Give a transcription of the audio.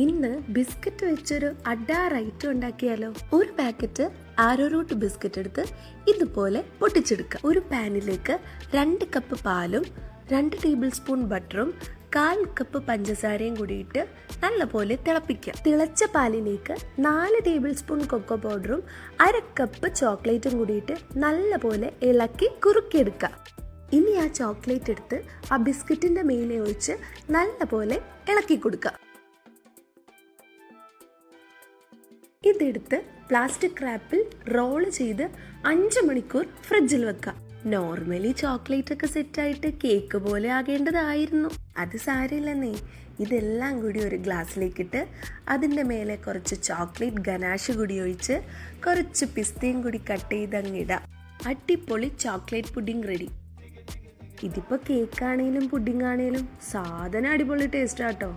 ഇന്ന് ബിസ്ക്കറ്റ് വെച്ചൊരു അഡാറൈറ്റം ഉണ്ടാക്കിയാലോ? ഒരു പാക്കറ്റ് ആരോറൂട്ട് ബിസ്ക്കറ്റ് എടുത്ത് ഇതുപോലെ പൊട്ടിച്ചെടുക്കുക. ഒരു പാനിലേക്ക് 2 കപ്പ് പാലും 2 ടേബിൾ സ്പൂൺ ബട്ടറും 1/4 കപ്പ് പഞ്ചസാരയും കൂടിയിട്ട് നല്ലപോലെ തിളപ്പിക്കുക. തിളച്ച പാലിലേക്ക് 4 ടേബിൾ സ്പൂൺ കൊക്കോ പൗഡറും 1/2 കപ്പ് ചോക്ലേറ്റും കൂടിയിട്ട് നല്ലപോലെ ഇളക്കി കുറുക്കിയെടുക്കുക. ഇനി ആ ചോക്ലേറ്റ് എടുത്ത് ആ ബിസ്ക്കറ്റിന്റെ മേലെ ഒഴിച്ച് നല്ലപോലെ ഇളക്കി കൊടുക്കുക. ഇതെടുത്ത് പ്ലാസ്റ്റിക് റാപ്പിൽ റോള് ചെയ്ത് 5 മണിക്കൂർ ഫ്രിഡ്ജിൽ വെക്കാം. നോർമലി ചോക്ലേറ്റ് ഒക്കെ സെറ്റായിട്ട് കേക്ക് പോലെ ആകേണ്ടതായിരുന്നു. അത് സാരമില്ലെന്നേ. ഇതെല്ലാം കൂടി ഒരു ഗ്ലാസ്സിലേക്കിട്ട് അതിൻ്റെ മേലെ കുറച്ച് ചോക്ലേറ്റ് ഗനാഷ് കൂടി ഒഴിച്ച് കുറച്ച് പിസ്തയും കൂടി കട്ട് ചെയ്ത് അങ്ങിടാം. അടിപൊളി ചോക്ലേറ്റ് പുഡിംഗ് റെഡി. ഇതിപ്പോൾ കേക്കാണേലും പുഡിംഗ് ആണേലും സാധനം അടിപൊളി ടേസ്റ്റ് ആട്ടോ.